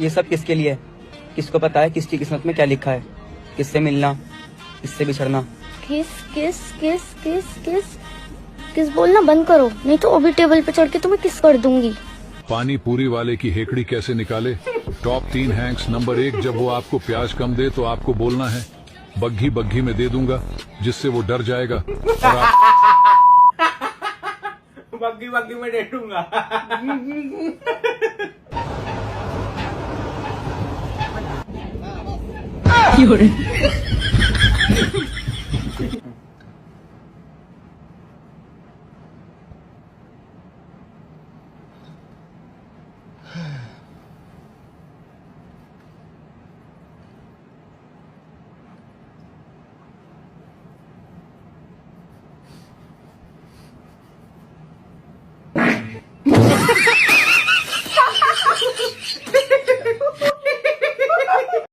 ये सब किसके लिए है? किसको पता है किसकी किस्मत में क्या लिखा है? किससे मिलना, किससे बिछड़ना। किस किस किस किस किस किस बोलना बंद करो, नहीं तो अभी टेबल पे चढ़ के तुम्हें किस कर दूंगी। पानी पूरी वाले की हेकड़ी कैसे निकाले? Top 3 Hanks. नंबर 1, जब वो आपको प्याज कम दे तो आपको बोलना है बग्घी बग्घी में दे दूंगा, जिससे वो डर जाएगा और आप बग्गी बग्गी में दे दूंगा।